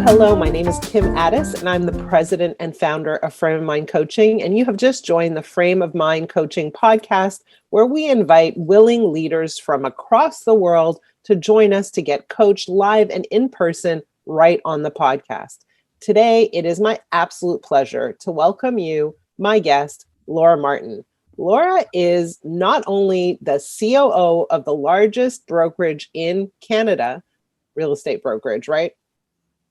Hello. My name is Kim Addis, and I'm the president and founder of Frame of Mind Coaching. And you have just joined the Frame of Mind Coaching podcast, where we invite willing leaders from across the world to join us to get coached live and in person right on the podcast. Today, it is my absolute pleasure to welcome you, my guest, Laura Martin. Laura is not only the COO of the largest brokerage in Canada, real estate brokerage, right?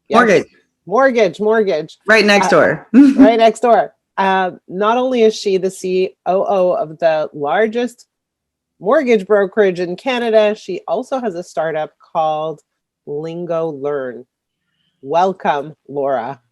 Yes. Mortgage. Right next door. Right next door. Not only is she the COO of the largest mortgage brokerage in Canada, she also has a startup called Lingo Learn. Welcome, Laura.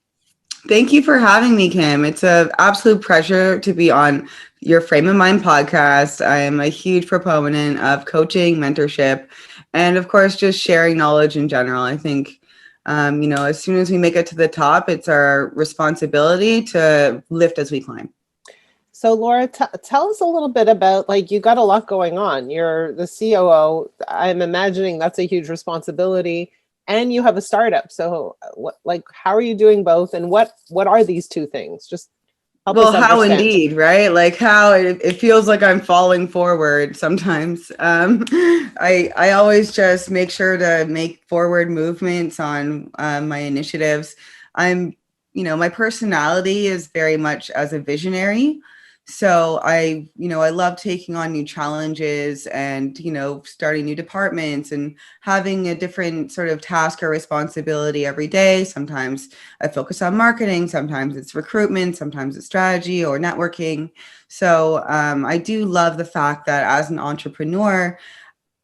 Thank you for having me, Kim. It's an absolute pleasure to be on your Frame of Mind podcast. I am a huge proponent of coaching, mentorship, and of course, just sharing knowledge in general. I think as soon as we make it to the top, it's our responsibility to lift as we climb. So Laura, tell us a little bit about, you got a lot going on. You're the COO. I'm imagining that's a huge responsibility, and you have a startup. So how are you doing both? And what are these two things? Just help us understand. How indeed, right? How it feels like I'm falling forward sometimes. I always just make sure to make forward movements on my initiatives. My personality is very much as a visionary. So I love taking on new challenges and, starting new departments and having a different sort of task or responsibility every day. Sometimes I focus on marketing, sometimes it's recruitment, sometimes it's strategy or networking. So I do love the fact that as an entrepreneur,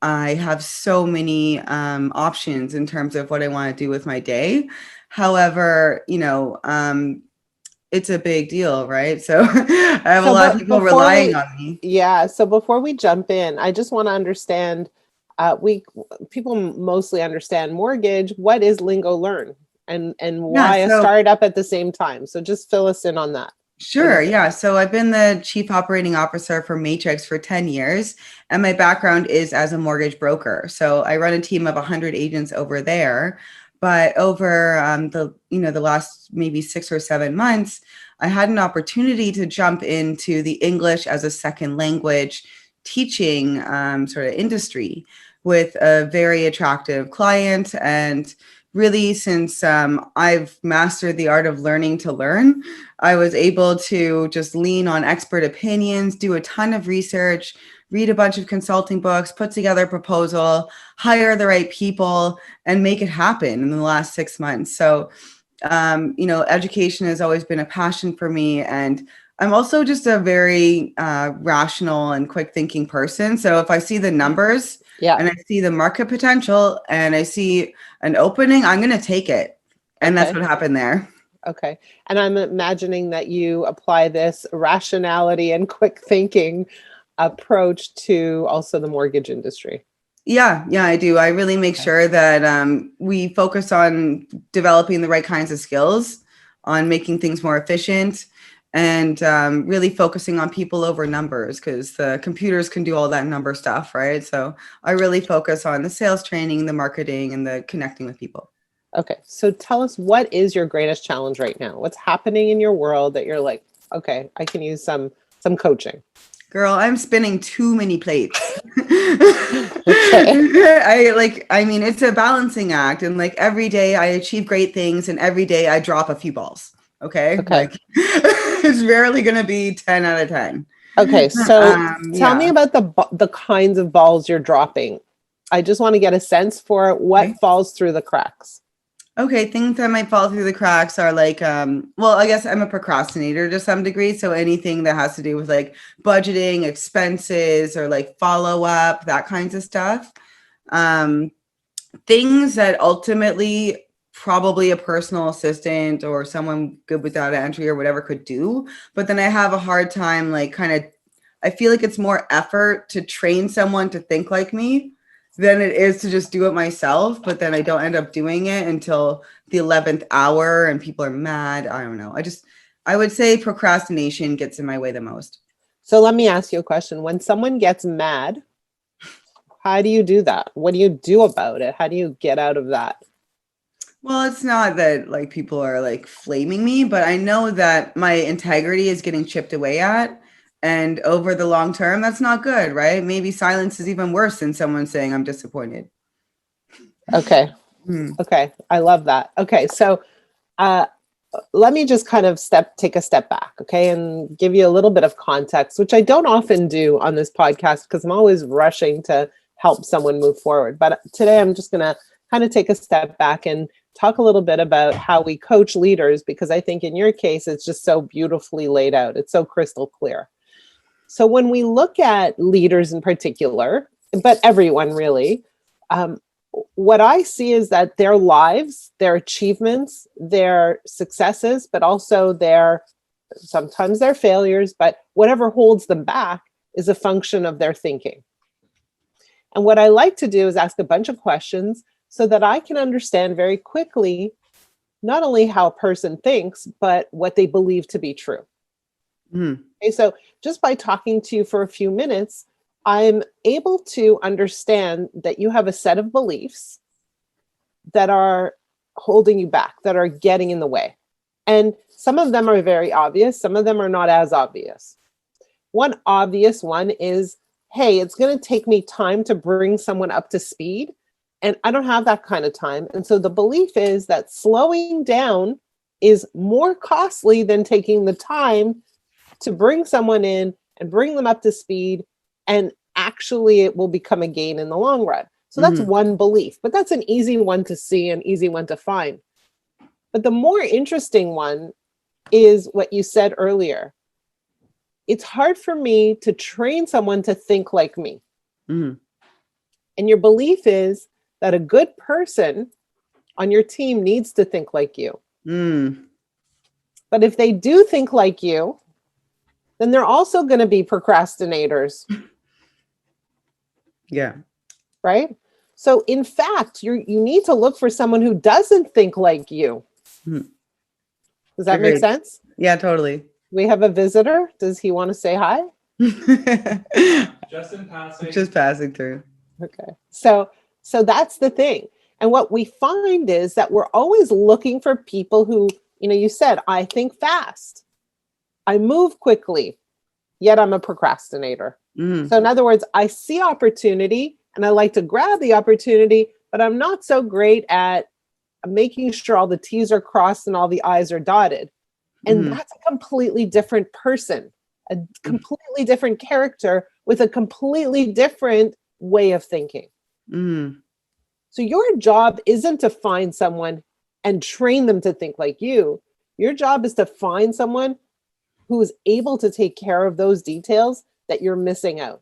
I have so many options in terms of what I want to do with my day. However, it's a big deal, right? So I have a lot of people relying on me. Yeah. So before we jump in, I just want to understand, people mostly understand mortgage. What is Lingo Learn and why a startup at the same time? So just fill us in on that. Sure. Yeah. So I've been the chief operating officer for Matrix for 10 years, and my background is as a mortgage broker. So I run a team of 100 agents over there. But over the last maybe 6 or 7 months, I had an opportunity to jump into the English as a second language teaching sort of industry with a very attractive client. And really, since I've mastered the art of learning to learn, I was able to just lean on expert opinions, do a ton of research, read a bunch of consulting books, put together a proposal, hire the right people, and make it happen in the last 6 months. So, education has always been a passion for me. And I'm also just a very rational and quick thinking person. So if I see the numbers and I see the market potential and I see an opening, I'm going to take it. And that's what happened there. Okay. And I'm imagining that you apply this rationality and quick thinking approach to also the mortgage industry. Yeah, I do. I really make sure that we focus on developing the right kinds of skills, on making things more efficient, and really focusing on people over numbers, because the computers can do all that number stuff, right? So I really focus on the sales training, the marketing, and the connecting with people. Okay. So tell us, what is your greatest challenge right now? What's happening in your world that you're like, okay, I can use some coaching? Girl, I'm spinning too many plates. Okay. It's a balancing act. And every day I achieve great things and every day I drop a few balls. Okay. It's rarely going to be 10 out of 10. Okay. So tell me about the kinds of balls you're dropping. I just want to get a sense for what falls through the cracks. Okay, things that might fall through the cracks are I guess I'm a procrastinator to some degree. So anything that has to do with budgeting, expenses, or follow up, that kinds of stuff. Things that ultimately probably a personal assistant or someone good with data entry or whatever could do. But then I have a hard time, I feel like it's more effort to train someone to think like me than it is to just do it myself. But then I don't end up doing it until the 11th hour and people are mad. I don't know. I would say procrastination gets in my way the most. So let me ask you a question. When someone gets mad, How do you do that? What do you do about it? How do you get out of that? Well, it's not that like people are like flaming me, but I know that my integrity is getting chipped away at. And over the long term, that's not good, right? Maybe silence is even worse than someone saying I'm disappointed. Okay. Okay. I love that. Okay. So uh, let me just kind of take a step back, okay, and give you a little bit of context, which I don't often do on this podcast because I'm always rushing to help someone move forward. But today I'm just going to kind of take a step back and talk a little bit about how we coach leaders, because I think in your case, it's just so beautifully laid out. It's so crystal clear. So when we look at leaders in particular, but everyone really, what I see is that their lives, their achievements, their successes, but also sometimes their failures, but whatever holds them back is a function of their thinking. And what I like to do is ask a bunch of questions so that I can understand very quickly not only how a person thinks, but what they believe to be true. Okay, so just by talking to you for a few minutes, I'm able to understand that you have a set of beliefs that are holding you back, that are getting in the way. And some of them are very obvious. Some of them are not as obvious. One obvious one is, hey, it's going to take me time to bring someone up to speed. And I don't have that kind of time. And so the belief is that slowing down is more costly than taking the time to bring someone in and bring them up to speed, and actually it will become a gain in the long run. So that's one belief, but that's an easy one to see, an easy one to find. But the more interesting one is what you said earlier. It's hard for me to train someone to think like me. And your belief is that a good person on your team needs to think like you. But if they do think like you, then they're also going to be procrastinators. Yeah. Right? So in fact, you need to look for someone who doesn't think like you. Does that make sense? Yeah, totally. We have a visitor. Does he want to say hi? Just in passing. Just passing through. Okay. So that's the thing. And what we find is that we're always looking for people who, you said, I think fast. I move quickly, yet I'm a procrastinator. So in other words, I see opportunity and I like to grab the opportunity, but I'm not so great at making sure all the T's are crossed and all the I's are dotted. And that's a completely different person, a completely different character with a completely different way of thinking. So your job isn't to find someone and train them to think like you. Your job is to find someone who is able to take care of those details that you're missing out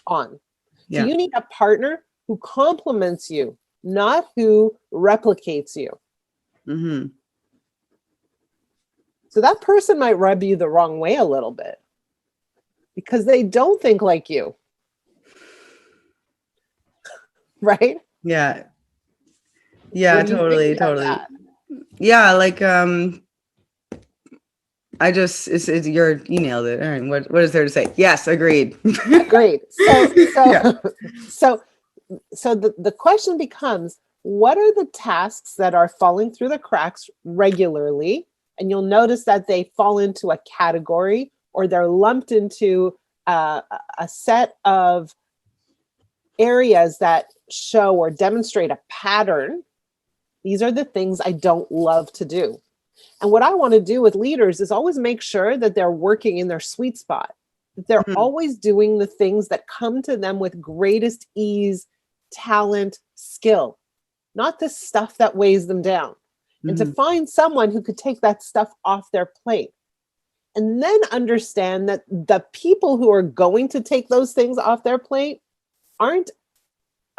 on. Yeah. So you need a partner who complements you, not who replicates you. So that person might rub you the wrong way a little bit because they don't think like you. Right? Yeah. Yeah, What do you totally, think about totally. that? Yeah, like you nailed it. All right, what is there to say? Yes, agreed. Agreed. Yeah. So the question becomes, what are the tasks that are falling through the cracks regularly? And you'll notice that they fall into a category or they're lumped into a set of areas that show or demonstrate a pattern. These are the things I don't love to do. And what I want to do with leaders is always make sure that they're working in their sweet spot, that they're always doing the things that come to them with greatest ease, talent, skill, not the stuff that weighs them down. And to find someone who could take that stuff off their plate. And then understand that the people who are going to take those things off their plate aren't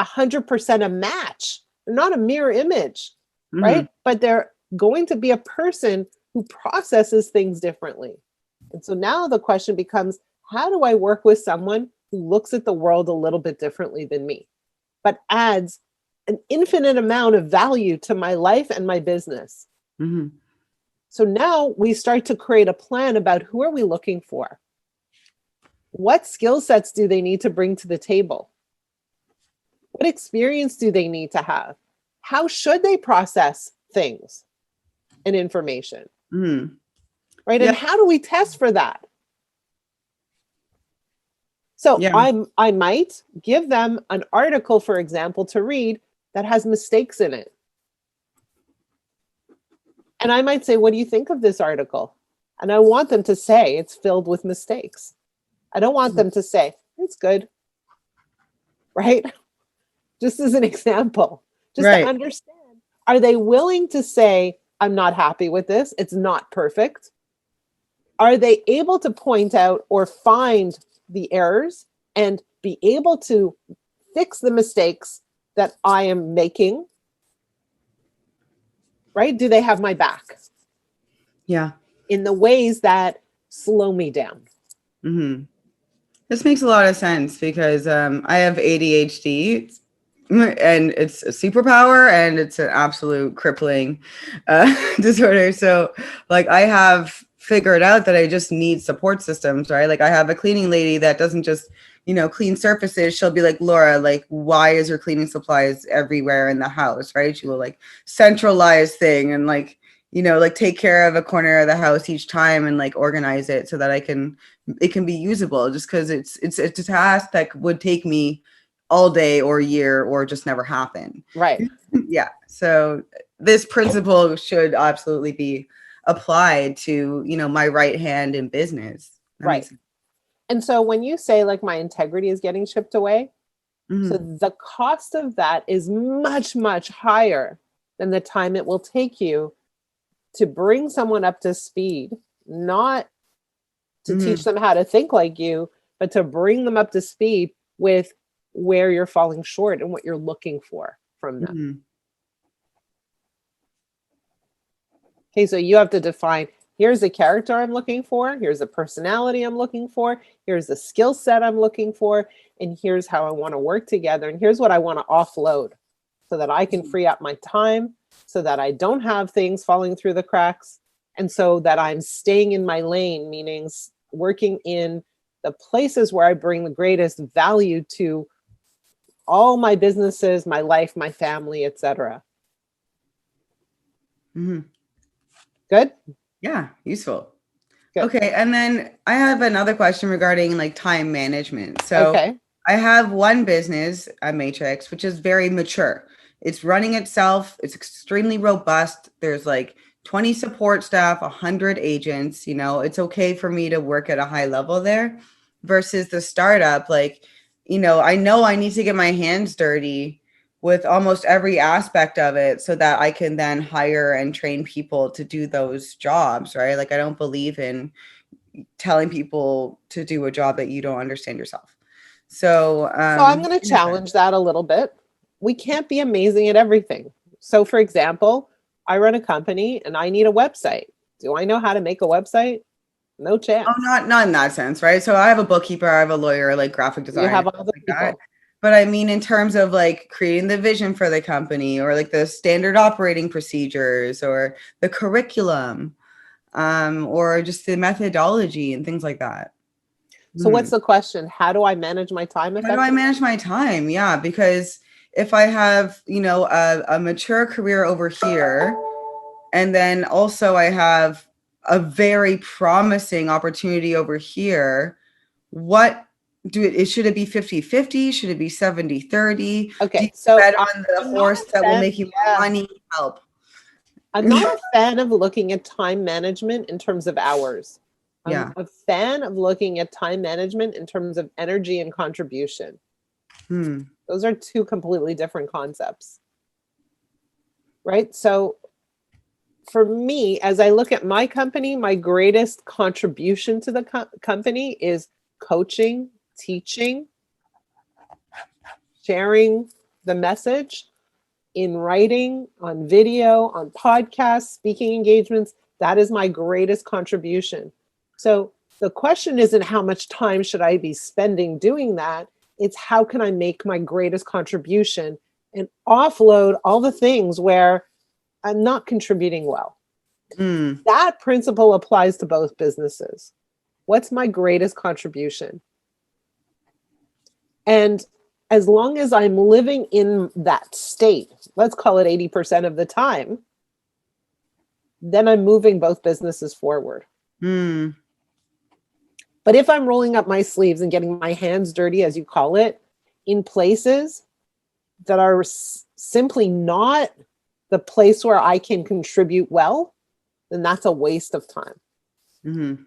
100% a match. They're not a mirror image, right? But they're going to be a person who processes things differently. And so now the question becomes, how do I work with someone who looks at the world a little bit differently than me, but adds an infinite amount of value to my life and my business? So now we start to create a plan about who are we looking for? What skill sets do they need to bring to the table? What experience do they need to have? How should they process things and information? Right? Yeah. And how do we test for that? So Yeah. I might give them an article, for example, to read that has mistakes in it. And I might say, what do you think of this article? And I want them to say it's filled with mistakes. I don't want them to say, it's good. Right? Just as an example, just to understand, are they willing to say, I'm not happy with this, it's not perfect? Are they able to point out or find the errors and be able to fix the mistakes that I am making? Right? Do they have my back? Yeah. In the ways that slow me down. This makes a lot of sense because I have ADHD, and it's a superpower and it's an absolute crippling disorder. So like I have figured out that I just need support systems, right? Like I have a cleaning lady that doesn't just, clean surfaces. She'll be like, Laura, like, why is your cleaning supplies everywhere in the house, right? She will like centralize thing and like, like take care of a corner of the house each time and like organize it so that it can be usable, just because it's a task that would take me all day or a year or just never happen. Right. Yeah. So this principle should absolutely be applied to, my right hand in business. That right. And so when you say like my integrity is getting chipped away, so the cost of that is much, much higher than the time it will take you to bring someone up to speed, not to teach them how to think like you, but to bring them up to speed with where you're falling short and what you're looking for from them. Okay, so you have to define, here's the character I'm looking for, here's the personality I'm looking for, here's the skill set I'm looking for, and here's how I want to work together, and here's what I want to offload so that I can free up my time, so that I don't have things falling through the cracks, and so that I'm staying in my lane, meaning working in the places where I bring the greatest value to all my businesses, my life, my family, etc. Good? Yeah, useful. Good. Okay, and then I have another question regarding like time management. So I have one business at Matrix, which is very mature. It's running itself. It's extremely robust. There's like 20 support staff, 100 agents. It's okay for me to work at a high level there versus the startup. Like, I know I need to get my hands dirty with almost every aspect of it so that I can then hire and train people to do those jobs, right? Like I don't believe in telling people to do a job that you don't understand yourself. So I'm going to challenge that a little bit. We can't be amazing at everything. So for example, I run a company and I need a website. Do I know how to make a website? No chance. Oh, not in that sense, right? So I have a bookkeeper, I have a lawyer, like graphic designer. You have all the people. That. But I mean, in terms of like creating the vision for the company or like the standard operating procedures or the curriculum or just the methodology and things like that. So what's the question? How do I manage my time effectively? How do I manage my time? Yeah, because if I have, a mature career over here, and then also I have a very promising opportunity over here, should it be 50-50? Should it be 70-30? Okay, so bet on the horse that will make you more money? Help. I'm not a fan of looking at time management in terms of hours. I'm a fan of looking at time management in terms of energy and contribution. Those are two completely different concepts. Right? So for me, as I look at my company, my greatest contribution to the company is coaching, teaching, sharing the message in writing, on video, on podcasts, speaking engagements. That is my greatest contribution. So the question isn't how much time should I be spending doing that? It's how can I make my greatest contribution and offload all the things where I'm not contributing well. That principle applies to both businesses. What's my greatest contribution? And as long as I'm living in that state, let's call it 80% of the time, then I'm moving both businesses forward. Mm. But if I'm rolling up my sleeves and getting my hands dirty, as you call it, in places that are simply not the place where I can contribute well, then that's a waste of time. Mm-hmm.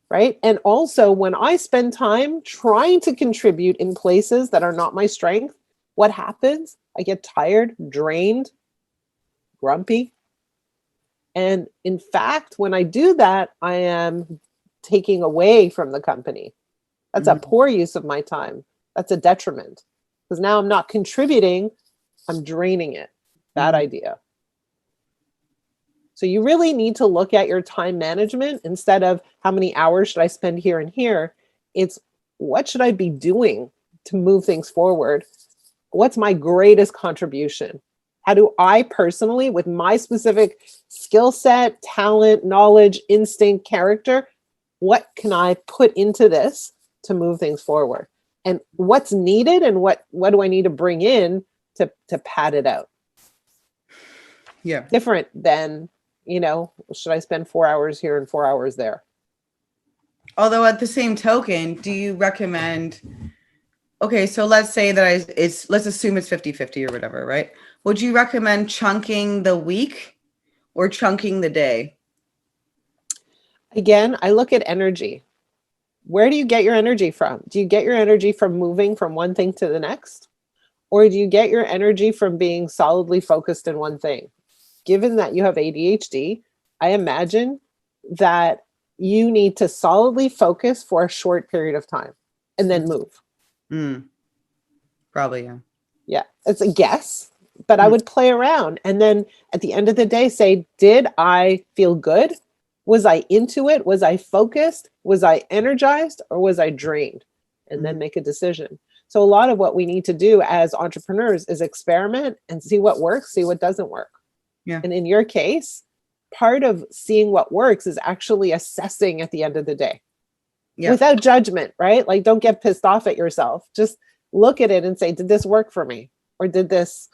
Right? And also, when I spend time trying to contribute in places that are not my strength, what happens? I get tired, drained, grumpy. And in fact, when I do that, I am taking away from the company. That's a poor use of my time. That's a detriment. Because now I'm not contributing, I'm draining it. Bad idea. So you really need to look at your time management instead of how many hours should I spend here and here. It's what should I be doing to move things forward? What's my greatest contribution? How do I personally, with my specific skill set, talent, knowledge, instinct, character, what can I put into this to move things forward? And what's needed and what do I need to bring in to pad it out? Yeah. Different than, should I spend 4 hours here and 4 hours there? Although at the same token, do you recommend, okay, so let's say that let's assume it's 50-50 or whatever, right? Would you recommend chunking the week or chunking the day? Again, I look at energy. Where do you get your energy from? Do you get your energy from moving from one thing to the next? Or do you get your energy from being solidly focused in one thing? Given that you have ADHD, I imagine that you need to solidly focus for a short period of time and then move. Probably, yeah. Yeah, it's a guess, but I would play around. And then at the end of the day, say, did I feel good? Was I into it? Was I focused? Was I energized? Or was I drained? And then make a decision. So a lot of what we need to do as entrepreneurs is experiment and see what works, see what doesn't work. Yeah. And in your case, part of seeing what works is actually assessing at the end of the day without judgment, right? Like, don't get pissed off at yourself. Just look at it and say, did this work for me? Or did this,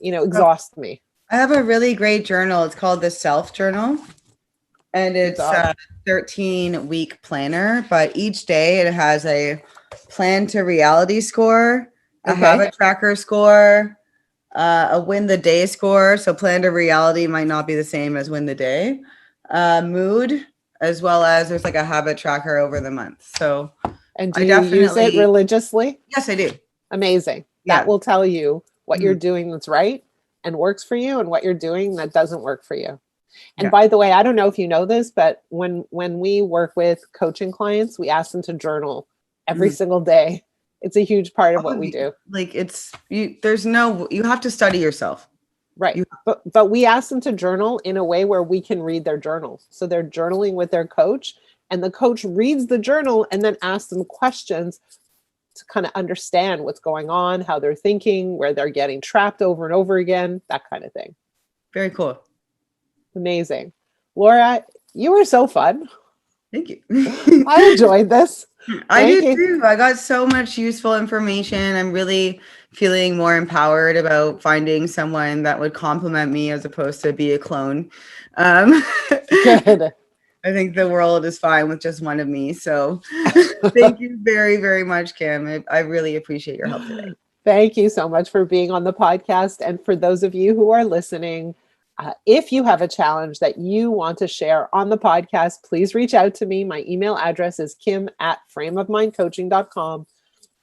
exhaust me? I have a really great journal. It's called the Self Journal. And it's a 13-week planner, but each day it has a plan to reality score, a habit tracker score, a win the day score. So plan to reality might not be the same as win the day. Mood, as well as there's like a habit tracker over the month. So and do you use it religiously? Yes, I do. Amazing. That will tell you what you're doing that's right and works for you and what you're doing that doesn't work for you. And by the way, I don't know if you know this, but when we work with coaching clients, we ask them to journal every single day. It's a huge part of what we do. Like you have to study yourself. Right. But we ask them to journal in a way where we can read their journals. So they're journaling with their coach and the coach reads the journal and then asks them questions to kind of understand what's going on, how they're thinking, where they're getting trapped over and over again, that kind of thing. Very cool. Amazing. Laura, you were so fun. Thank you. I enjoyed this. I did too. I got so much useful information. I'm really feeling more empowered about finding someone that would complement me as opposed to be a clone. Good. I think the world is fine with just one of me. So thank you very, very much, Kim. I really appreciate your help today. Thank you so much for being on the podcast. And for those of you who are listening, if you have a challenge that you want to share on the podcast, please reach out to me. My email address is kim@frameofmindcoaching.com.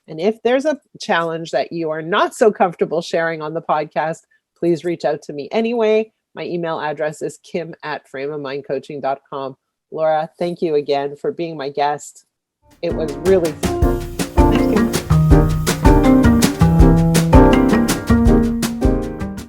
And if there's a challenge that you are not so comfortable sharing on the podcast, please reach out to me anyway. My email address is kim@frameofmindcoaching.com. Laura, thank you again for being my guest. It was really fun.